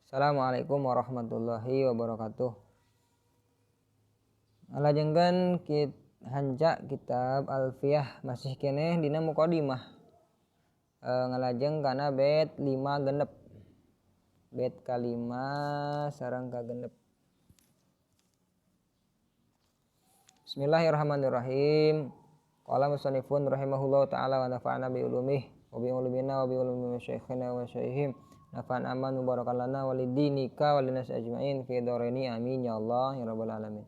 Assalamualaikum warahmatullahi wabarakatuh. Alajengkeun hanca kitab Alfiyah masih keneh dina muqaddimah. Ngalajeng kana bait 5 genep. Bait ka-5 sareng ka-genep. Bismillahirrahmanirrahim. Qala musannifun rahimahullahu taala wa nafa'ana bi ulumih wa bi ulumina wa bi ulumi masyayikhina wa masyaihim. Nafa'an aman mubarakalana walidinika walinas ajmain fi dharaini amin ya Allah ya rabbal alamin.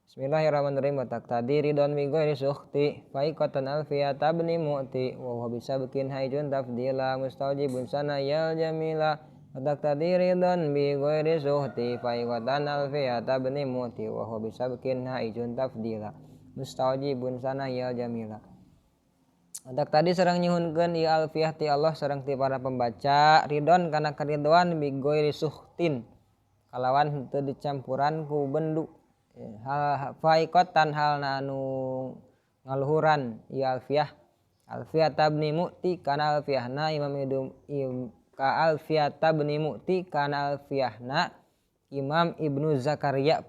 Bismillahirrahmanirrahim. Taqtadi ridwan bi ghairi sukhti faiqatan alfiyata bni mu'ti wa huwa bisabkin haijun tafdila mustajibun sanayal jamila. Taqtadi ridwan bi ghairi sukhti faiqatan alfiyata bni mu'ti wa huwa bisabkin haijun tafdila mustajibun sanayal jamila. Adak tadi sareng nyuhunkeun ieu alfiyah ti Allah sareng ti para pembaca ridon kana karidhoan bi ghairi sukhtin kalawan henteu dicampuran ku bendu. Faiqatan halna anu ngaluhuran ieu alfiyah. Alfiyata bni mu'ti kana alfiyahna ka alfiyata bni mu'ti kana alfiyahna Imam Ibnu Zakaria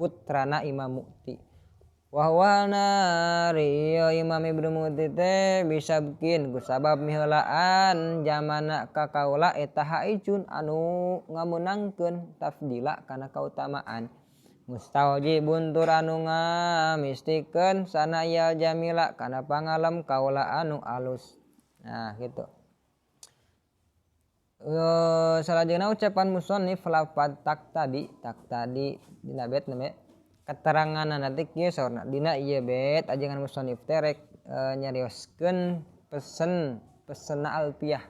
putrana Imam Mu'ti. Wahwana riyo Imam Ibnu Mu'ti teh bisabkin ku sabab miheulaan jamana ka kaula eta haijun anu ngameunangkeun tafdila kana kautamaan. Mustaujibun tur anu ngamistikeun sanaya jamila kana pangalem kaula anu alus. Nah gitu. Salajengna ucapan musannif lafaz tak tadi dina bait namanya keterangan nanti kieu saurna dina ieu bait ajengan musannif teh rek nyarioskeun pesena alfiyah.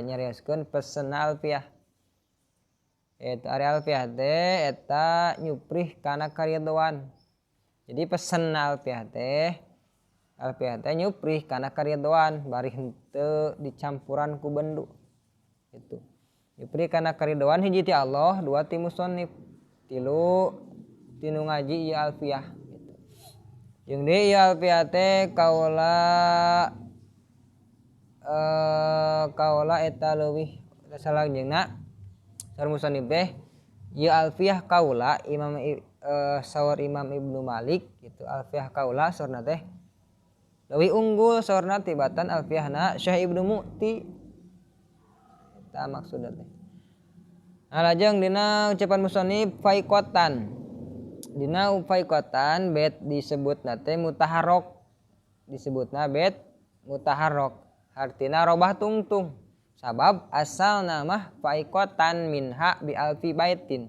Nyarioskeun pesena alfiyah. Eta ari alfiyah teh eta nyuprih kana karidhoan. Jadi pesena alfiyah teh nyuprih kana karidhoan bari henteu dicampuran ku bendu. Gitu. Nyuprih kana karidhoan hiji ti Allah, dua ti musannif, tilu tinu ngaji ieu alfiyah gitu. Jeung deui ieu alfiyah teh kaula eta leuwih salajengna sareng musannif teh ieu alfiyah kaula saur Imam Ibnu Malik gitu. Alfiyah kaula saurna teh leuwih unggul saurna tibatan alfiyahna Syekh Ibnu Mu'ti. Eta maksudna teh. Lajeng dina ucapan musannif faiqatan. Dina faiqatan bait disebutna teh mutaharrok. Disebutna bait mutaharrok. Artina robah tungtung. Sabab asalna mah faiqatan minha bi alfi baitin.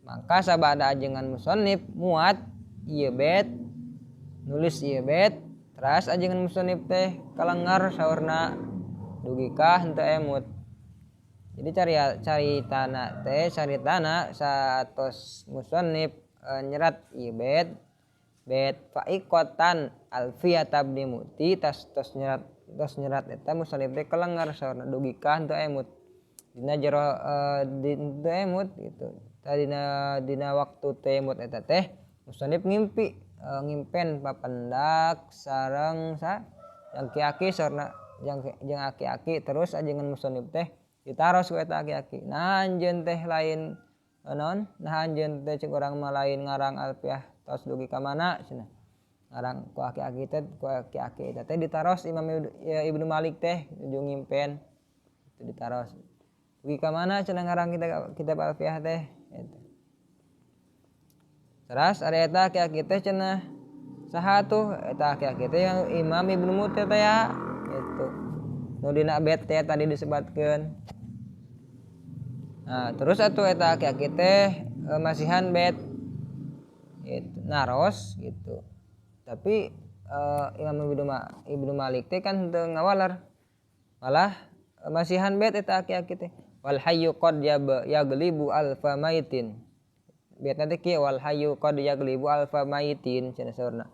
Maka sabada ajengan musannif muat ieu bait, nulis ieu bait, teras ajengan musannif teh kalengar saurna dugi ka henteu emut. Jadi caritana satos musannif nyerat ieu bait faiqatan alfiyata bni mu'ti tos nyerat eta musannif teh kalengar saurna dugi ka henteu emut. Dina jero henteu emut gitu. Dina waktu teu emut eta teh musannif ngimpen papendak sareng jeung aki-aki saurna jeung aki-aki terus ajengan musannif teh ditaros ku eta aki-aki. Nah anjeun teh lain naon? Nah anjeun teh ceuk urang mah lain ngarang alfiyah tos dugi ka mana cenah. Ngarang ku aki-aki eta teh ditaros Imam Ibnu Malik teh ujung ngimpen itu ditaros. Dugi ka mana cenah ngarang kitab alfiyah teh eta. Teras ari eta aki-aki teh cenah saha tuh eta aki-aki teh Imam Ibnu Mu'ti teh ya gitu. Nu dina bait teh tadi disebutkeun. Nah, terus atuh eta aki-aki teh masihan bait gitu, naros gitu. Tapi Imam Ibnu Malik teh kan henteu ngawalar. Malah masihan bait eta aki-aki teh. Wal hayyu qad yaglibu alfa maitin. Baitna teh kieu wal hayyu qad yaglibu alfa maitin cenah saurna.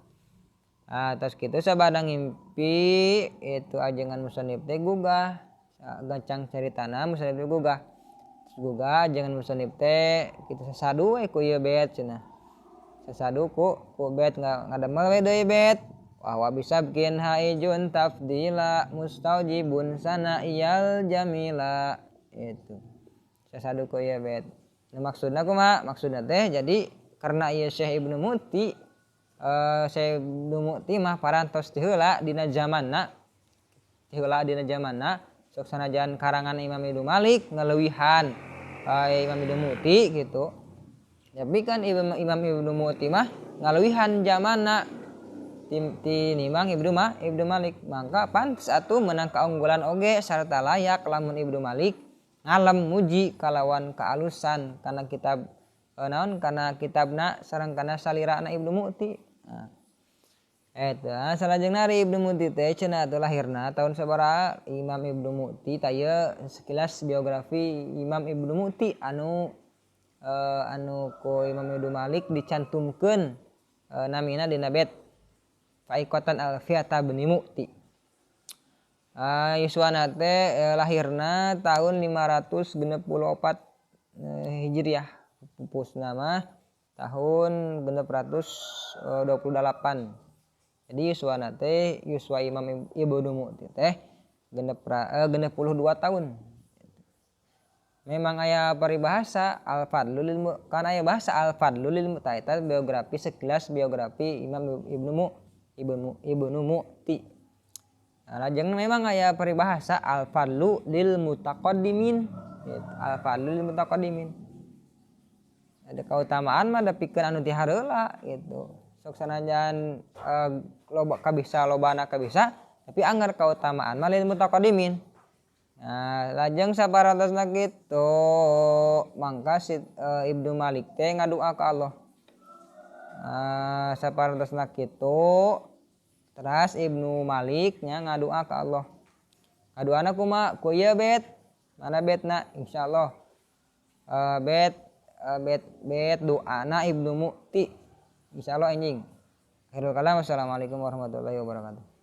Tos kitu sabada ngimpi itu ajengan musannif teh gugah. Gancang caritana musannif teh gugah ajengan musannif teh kitu sasadu we ku ieu bait cenah. Sasadu ku bait ngademel we deui bait. Wa bisabkin haijun tafdila mustaujibun sana iyal jamila. Itu sasaduku ieu bet. Maksudna kumaha? Maksudna teh jadi karena ieu Syekh Ibnu Muti Syekh Ibnu Muti mah parantos ti heula dina zamanna. Ti heula dina zamanna sok sanajan karangan Imam Ibnu Malik ngeleuwihan Imam Ibnu Muti gitu. Tapi kan Imam Ibnu Muti mah ngaleuwihan zamanna tinimbang Ibnu Malik, maka pantes atuh menang kaunggulan oge sarta layak lamun Ibnu Malik ngalem muji kalawan kaalusan kana kitab naon kana kitabna sareng kana salirana Ibnu Muti. Nah, eta salajengna ari Ibnu Muti teh cenah atuh lahirna tahun sabaraha. Imam Ibnu Muti taya sekilas biografi Imam Ibnu Muti anu ku Imam Ibnu Malik dicantumkeun namina dina bait Faikotan Alfiyata Bni Mu'ti. Yuswana teh lahirna tahun 564 Hijriah. Pupusna mah tahun 628. Jadi yuswana teh yuswa Imam Ibnu Mu'ti teh genep 22 tahun. Memang aya paribahasa al-fadlu lil kan aya bahasa al-fadlu lil mu'taita biografi sekilas biografi Imam Ibnu Mu'ti. Nah, lajeng memang aya paribahasa al-fadlu lil mutaqaddimin. Gitu. Al-fadlu lil mutaqaddimin. Ada keutamaan mah da pikeun anu ti hareula gitu. Sok sanajan loba kabisa lobana kabisa, tapi anggar keutamaan mah lil mutaqaddimin. Nah, lajeng saparantos kitu mangka si Ibnu Malik teh ngadua ka Allah. Saparentosna kitu teras Ibnu Malik nya ngadua ka Allah. Ngaduana kumaha? Ku ieu bet. Mana betna? Insyaallah. Bet doana Ibnu Mu'ti. Insyaallah anjing. Akhirul kalam. Wassalamualaikum warahmatullahi wabarakatuh.